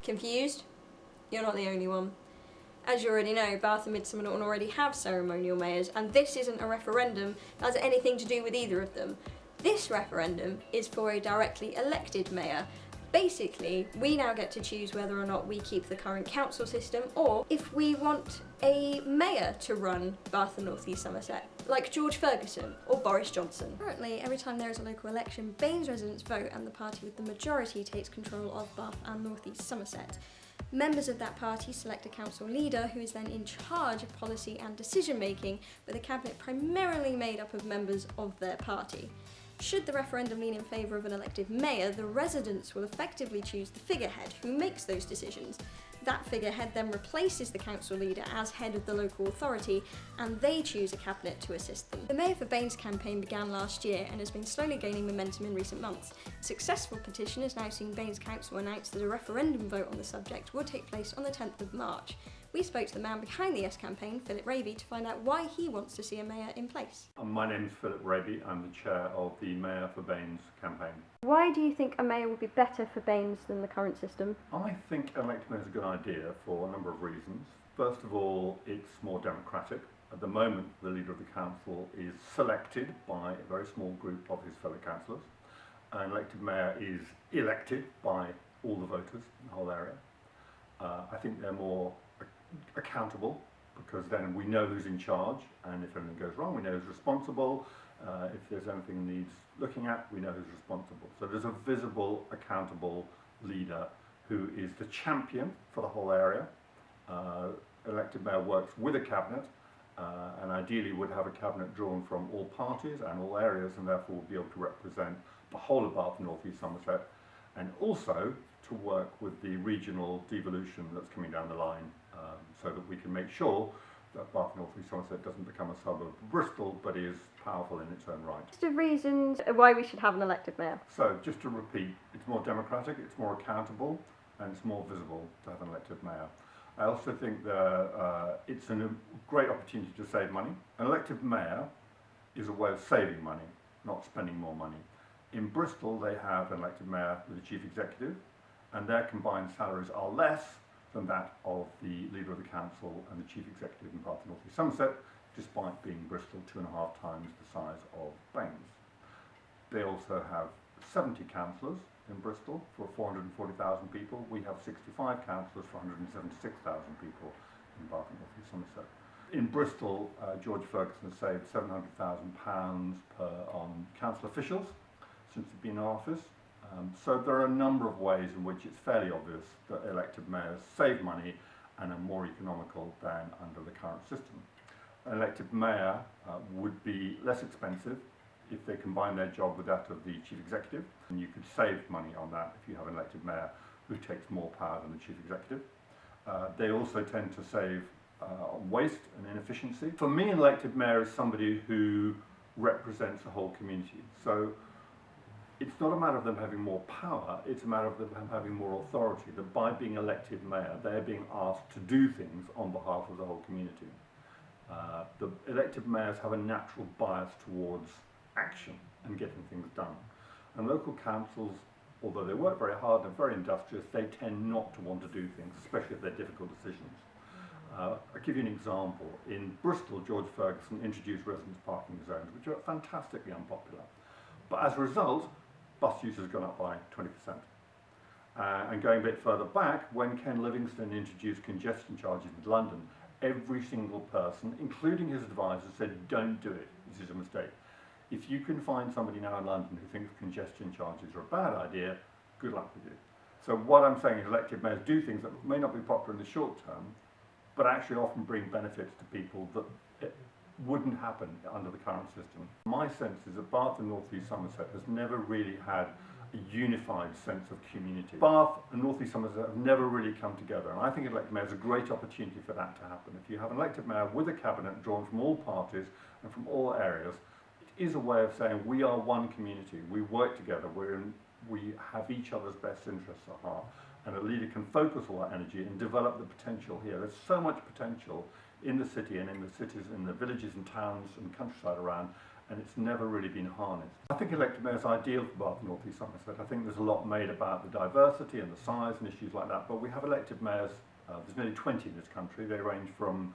Confused? You're not the only one. As you already know, Bath and Midsomer Norton already have ceremonial mayors, and this isn't a referendum that has anything to do with either of them. This referendum is for a directly elected mayor. Basically, we now get to choose whether or not we keep the current council system, or if we want a mayor to run Bath and North East Somerset, like George Ferguson or Boris Johnson. Currently, every time there is a local election, BAMES residents vote and the party with the majority takes control of Bath and North East Somerset. Members of that party select a council leader who is then in charge of policy and decision making, with a cabinet primarily made up of members of their party. Should the referendum lean in favour of an elected mayor, the residents will effectively choose the figurehead who makes those decisions. That figurehead then replaces the council leader as head of the local authority, and they choose a cabinet to assist them. The Mayor for BAMES campaign began last year and has been slowly gaining momentum in recent months. A successful petition has now seen BAMES Council announce that a referendum vote on the subject will take place on the 10th of March. We spoke to the man behind the Yes campaign, Raby, to find out why he wants to see a mayor in place. My name's Raby. I'm the chair of the Mayor for BAMES campaign. Why do you think a mayor would be better for BAMES than the current system? I think elected mayor is a good idea for a number of reasons. First of all, it's more democratic. At the moment, the leader of the council is selected by a very small group of his fellow councillors. An elected mayor is elected by all the voters in the whole area. I think they're more accountable, because then we know who's in charge, and if anything goes wrong, we know who's responsible. If there's anything needs looking at, we know who's responsible. So there's a visible, accountable leader who is the champion for the whole area. Elected mayor works with a cabinet, and ideally would have a cabinet drawn from all parties and all areas, and therefore would be able to represent the whole of Bath and North East Somerset, and also to work with the regional devolution that's coming down the line, so that we can make sure that Bath and North East Somerset doesn't become a suburb of Bristol, but is powerful in its own right. Just the reasons why we should have an elected mayor. So, just to repeat, it's more democratic, it's more accountable, and it's more visible to have an elected mayor. I also think that it's a great opportunity to save money. An elected mayor is a way of saving money, not spending more money. In Bristol, they have an elected mayor with a chief executive, and their combined salaries are less than that of the leader of the council and the chief executive in Bath and North East Somerset, despite being Bristol 2.5 times the size of BAMES. They also have 70 councillors in Bristol for 440,000 people. We have 65 councillors for 176,000 people in Bath and North East Somerset. In Bristol, George Ferguson has saved £700,000 on council officials since he's been in office. So there are a number of ways in which it's fairly obvious that elected mayors save money and are more economical than under the current system. An elected mayor would be less expensive if they combine their job with that of the chief executive, and you could save money on that if you have an elected mayor who takes more power than the chief executive. They also tend to save on waste and inefficiency. For me, an elected mayor is somebody who represents the whole community. So it's not a matter of them having more power, it's a matter of them having more authority, that by being elected mayor, they're being asked to do things on behalf of the whole community. The elected mayors have a natural bias towards action and getting things done. And local councils, although they work very hard and are very industrious, they tend not to want to do things, especially if they're difficult decisions. I'll give you an example. In Bristol, George Ferguson introduced residence parking zones, which are fantastically unpopular. But as a result, bus use has gone up by 20%. And going a bit further back, when Ken Livingstone introduced congestion charges in London, every single person, including his advisors, said, don't do it, this is a mistake. If you can find somebody now in London who thinks congestion charges are a bad idea, good luck with you. So what I'm saying is elected mayors do things that may not be popular in the short term, but actually often bring benefits to people that it wouldn't happen under the current system. My sense is that Bath and North East Somerset has never really had a unified sense of community. Bath and North East Somerset have never really come together, and I think elected mayor is a great opportunity for that to happen. If you have an elected mayor with a cabinet drawn from all parties and from all areas, it is a way of saying we are one community, we work together, we have each other's best interests at heart, and a leader can focus all that energy and develop the potential here. There's so much potential in the city and in the cities, in the villages and towns and countryside around, and it's never really been harnessed. I think elected mayor is ideal for Bath and North East Somerset. I think there's a lot made about the diversity and the size and issues like that, but we have elected mayors, there's nearly 20 in this country. They range from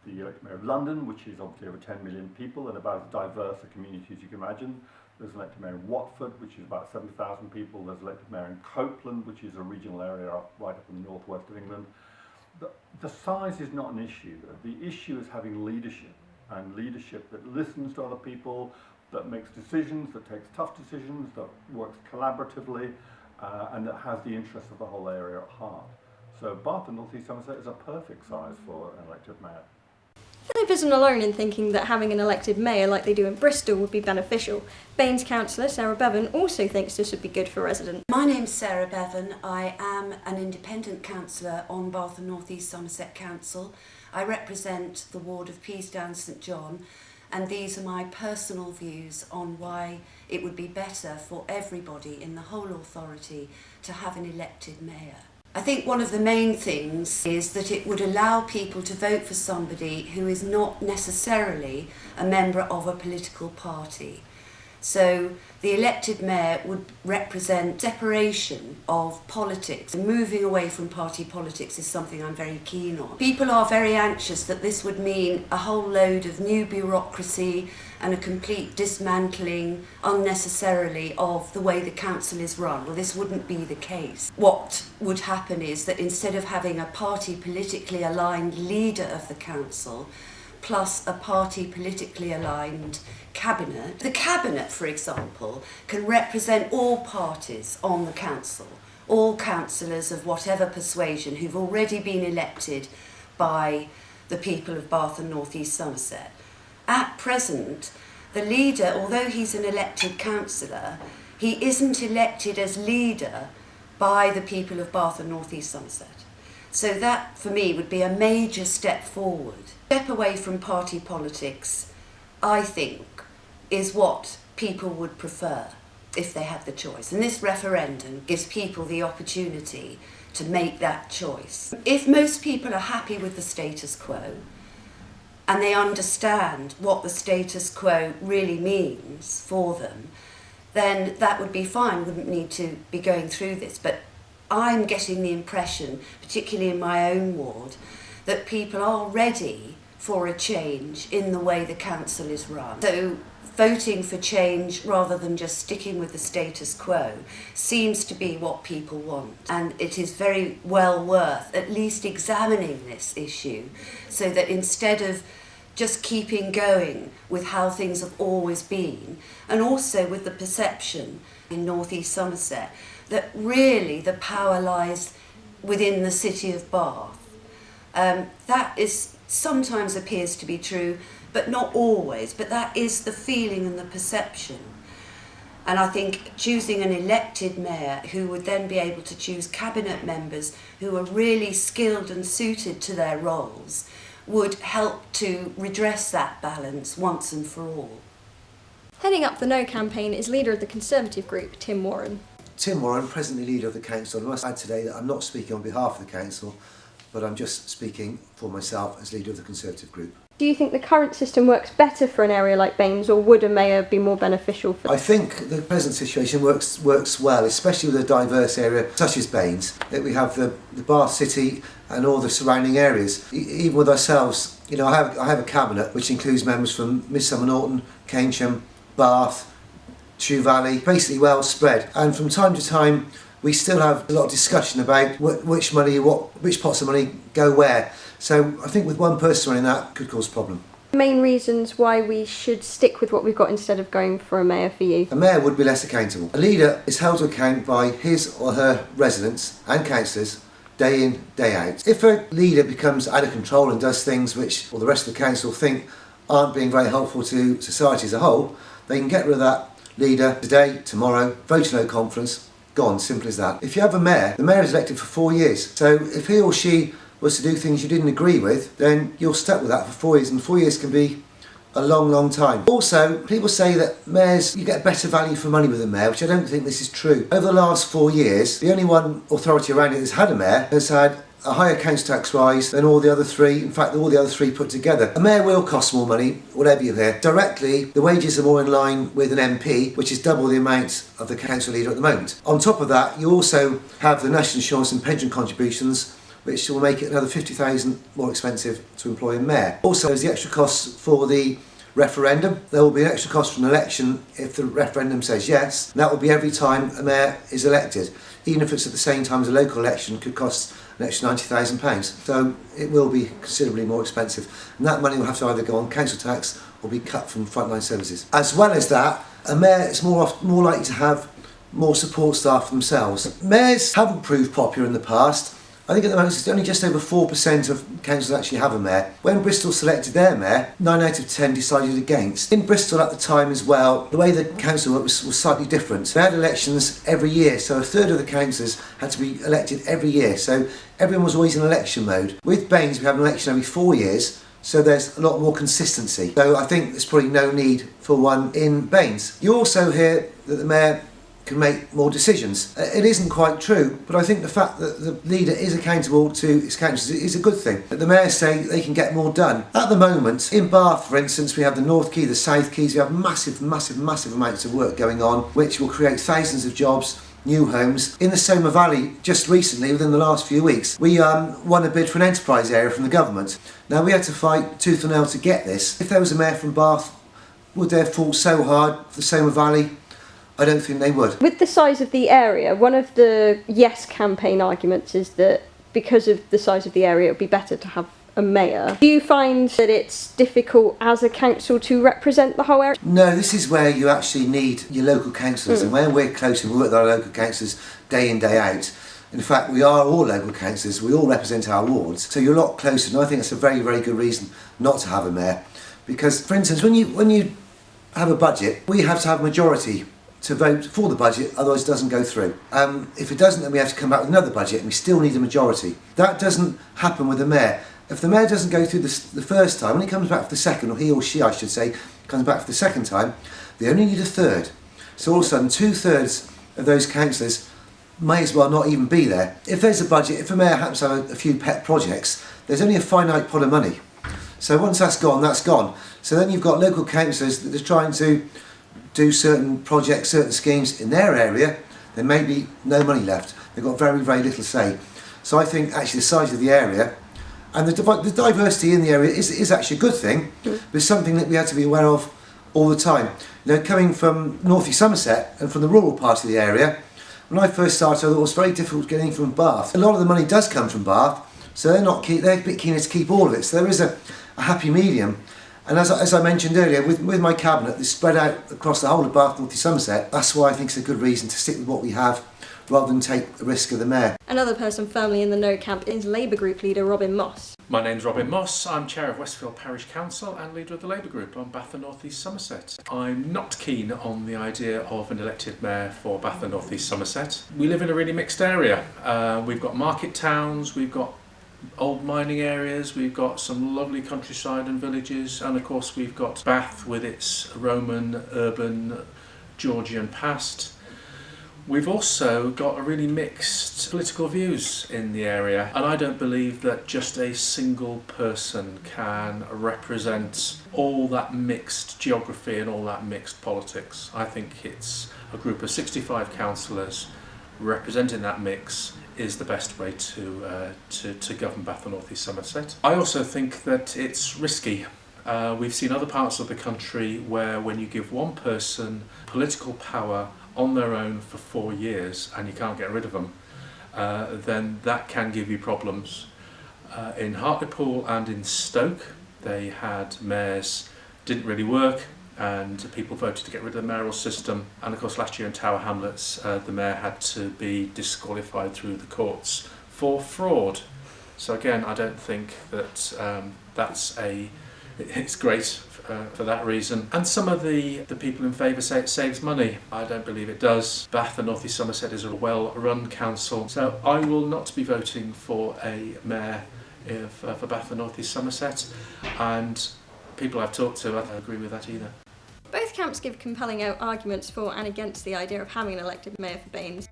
the elected mayor of London, which is obviously over 10 million people and about as diverse a community as you can imagine. There's an elected mayor in Watford, which is about 70,000 people. There's an elected mayor in Copeland, which is a regional area right up in the northwest of England. The size is not an issue. The issue is having leadership, and leadership that listens to other people, that makes decisions, that takes tough decisions, that works collaboratively, and that has the interests of the whole area at heart. So Bath and North East Somerset is a perfect size for an elected mayor. Philip isn't alone in thinking that having an elected mayor like they do in Bristol would be beneficial. B&NES councillor Sarah Bevan also thinks this would be good for residents. My name's Sarah Bevan. I am an independent councillor on Bath and North East Somerset Council. I represent the ward of Peasdown St John, and these are my personal views on why it would be better for everybody in the whole authority to have an elected mayor. I think one of the main things is that it would allow people to vote for somebody who is not necessarily a member of a political party. So the elected mayor would represent separation of politics. Moving away from party politics is something I'm very keen on. People are very anxious that this would mean a whole load of new bureaucracy and a complete dismantling unnecessarily of the way the council is run. Well, this wouldn't be the case. What would happen is that instead of having a party politically aligned leader of the council, plus a party politically aligned cabinet. The cabinet, for example, can represent all parties on the council, all councillors of whatever persuasion who've already been elected by the people of Bath and North East Somerset. At present, the leader, although he's an elected councillor, he isn't elected as leader by the people of Bath and North East Somerset. So that, for me, would be a major step forward. Step away from party politics, I think, is what people would prefer if they had the choice. And this referendum gives people the opportunity to make that choice. If most people are happy with the status quo, and they understand what the status quo really means for them, then that would be fine, wouldn't need to be going through this. But I'm getting the impression, particularly in my own ward, that people are ready for a change in the way the council is run. So voting for change rather than just sticking with the status quo seems to be what people want. And it is very well worth at least examining this issue so that instead of just keeping going with how things have always been, and also with the perception in North East Somerset that really the power lies within the city of Bath. That is sometimes appears to be true, but not always, but that is the feeling and the perception. And I think choosing an elected mayor who would then be able to choose cabinet members who are really skilled and suited to their roles would help to redress that balance once and for all. Heading up the No campaign is leader of the Conservative group, Tim Warren. Tim Warren, presently leader of the council. I must add today that I'm not speaking on behalf of the council, but I'm just speaking for myself as leader of the Conservative group. Do you think the current system works better for an area like B&NES, or would a mayor be more beneficial for? I think the present situation works well, especially with a diverse area such as B&NES, that we have the Bath City and all the surrounding areas. Even with ourselves, you know, I have a cabinet which includes members from Midsomer, Norton, Keynsham, Bath, True Valley, basically well spread. And from time to time, we still have a lot of discussion about which pots of money go where. So I think with one person running that could cause a problem. Main reasons why we should stick with what we've got instead of going for a mayor for you? A mayor would be less accountable. A leader is held to account by his or her residents and councillors day in, day out. If a leader becomes out of control and does things which all the rest of the council think aren't being very helpful to society as a whole, they can get rid of that leader today, tomorrow, vote no conference, gone, simple as that. If you have a mayor, the mayor is elected for 4 years. So if he or she was to do things you didn't agree with, then you're stuck with that for 4 years, and 4 years can be a long, long time. Also, people say that mayors, you get better value for money with a mayor, which I don't think this is true. Over the last 4 years, the only one authority around it that's had a mayor has had a higher council tax rise than all the other three, in fact all the other three put together. A mayor will cost more money, whatever you hear. Directly, the wages are more in line with an MP, which is double the amount of the council leader at the moment. On top of that, you also have the national insurance and pension contributions, which will make it another 50,000 more expensive to employ a mayor. Also, there's the extra costs for the referendum. There will be an extra cost for an election if the referendum says yes. And that will be every time a mayor is elected. Even if it's at the same time as a local election, could cost an extra £90,000. So it will be considerably more expensive. And that money will have to either go on council tax or be cut from frontline services. As well as that, a mayor is more likely to have more support staff themselves. Mayors haven't proved popular in the past. I think at the moment it's only just over 4% of councils actually have a mayor. When Bristol selected their mayor, 9 out of 10 decided against. In Bristol at the time as well, the way the council worked was slightly different. They had elections every year, so a third of the councillors had to be elected every year, so everyone was always in election mode. With B&NES we have an election every 4 years, so there's a lot more consistency. So I think there's probably no need for one in B&NES. You also hear that the mayor can make more decisions. It isn't quite true, but I think the fact that the leader is accountable to his councillors is a good thing. The mayors say they can get more done. At the moment, in Bath, for instance, we have the North Quay, the South Quays, we have massive amounts of work going on, which will create thousands of jobs, new homes. In the Midsomer Valley, just recently, within the last few weeks, we won a bid for an enterprise area from the government. Now, we had to fight tooth and nail to get this. If there was a mayor from Bath, would they have fought so hard for the Midsomer Valley? I don't think they would. With the size of the area, one of the Yes campaign arguments is that because of the size of the area, it would be better to have a mayor. Do you find that it's difficult as a council to represent the whole area? No, this is where you actually need your local councillors, and when we're close and we work with our local councillors day in, day out. In fact, we are all local councillors, we all represent our wards, so you're a lot closer, and I think that's a very, very good reason not to have a mayor. Because, for instance, when you have a budget, we have to have a majority to vote for the budget, otherwise it doesn't go through. If it doesn't, then we have to come back with another budget and we still need a majority. That doesn't happen with the mayor. If the mayor doesn't go through the first time, when he comes back for the second, or he or she I should say, comes back for the second time, they only need a third. So all of a sudden 2/3 of those councillors may as well not even be there. If there's a budget, if a mayor happens to have a few pet projects, there's only a finite pot of money. So once that's gone, that's gone. So then you've got local councillors that are trying to do certain projects, certain schemes in their area, there may be no money left. They've got very, very little say. So I think actually the size of the area and the diversity in the area is actually a good thing, but it's something that we have to be aware of all the time. You know, coming from North East Somerset and from the rural part of the area, when I first started I thought it was very difficult getting from Bath. A lot of the money does come from Bath, so they're a bit keener to keep all of it. So there is a happy medium. And as I mentioned earlier, with my cabinet, it's spread out across the whole of Bath, North East Somerset. That's why I think it's a good reason to stick with what we have, rather than take the risk of the mayor. Another person firmly in the no camp is Labour Group leader Robin Moss. My name's Robin Moss, I'm Chair of Westfield Parish Council and leader of the Labour Group on Bath and North East Somerset. I'm not keen on the idea of an elected mayor for Bath and North East Somerset. We live in a really mixed area. We've got market towns, we've got old mining areas, we've got some lovely countryside and villages, and of course we've got Bath with its Roman, urban, Georgian past. We've also got a really mixed political views in the area, and I don't believe that just a single person can represent all that mixed geography and all that mixed politics. I think it's a group of 65 councillors representing that mix is the best way to govern Bath and North East Somerset. I also think that it's risky. We've seen other parts of the country where when you give one person political power on their own for 4 years and you can't get rid of them, then that can give you problems. In Hartlepool and in Stoke, they had mayors didn't really work, and people voted to get rid of the mayoral system. And of course last year in Tower Hamlets the mayor had to be disqualified through the courts for fraud. So again, I don't think that it's great for that reason. And some of the people in favour say it saves money. I don't believe it does. Bath and North East Somerset is a well-run council, so I will not be voting for a mayor for Bath and North East Somerset, and people I've talked to, I don't agree with that either. Both camps give compelling arguments for and against the idea of having an elected mayor for B&NES.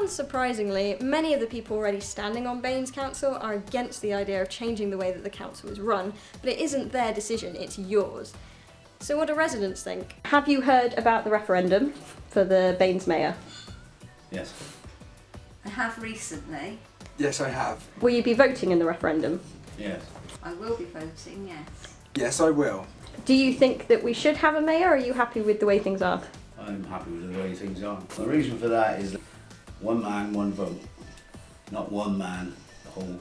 Unsurprisingly, many of the people already standing on B&NES Council are against the idea of changing the way that the council is run, but it isn't their decision, it's yours. So what do residents think? Have you heard about the referendum for the B&NES mayor? Yes. I have recently. Yes, I have. Will you be voting in the referendum? Yes. I will be voting, yes. Yes, I will. Do you think that we should have a mayor, or are you happy with the way things are? I'm happy with the way things are. The reason for that is one man, one vote. Not one man, the whole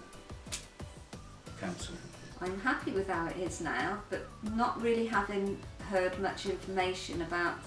council. I'm happy with how it is now, but not really having heard much information about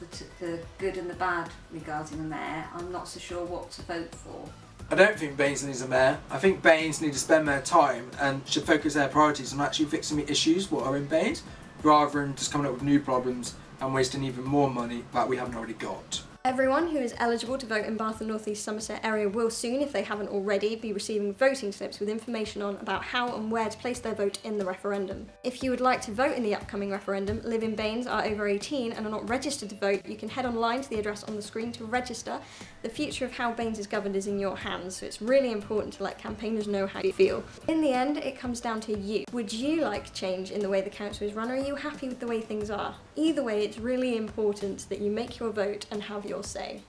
the good and the bad regarding the mayor, I'm not so sure what to vote for. I don't think B&NES needs a mayor. I think B&NES need to spend their time and should focus their priorities on actually fixing the issues what are in B&NES, rather than just coming up with new problems and wasting even more money that we haven't already got. Everyone who is eligible to vote in Bath and North East Somerset area will soon, if they haven't already, be receiving voting slips with information on about how and where to place their vote in the referendum. If you would like to vote in the upcoming referendum, live in B&NES, are over 18 and are not registered to vote, you can head online to the address on the screen to register. The future of how B&NES is governed is in your hands, so it's really important to let campaigners know how you feel. In the end, it comes down to you. Would you like change in the way the council is run, or are you happy with the way things are? Either way, it's really important that you make your vote and have your say.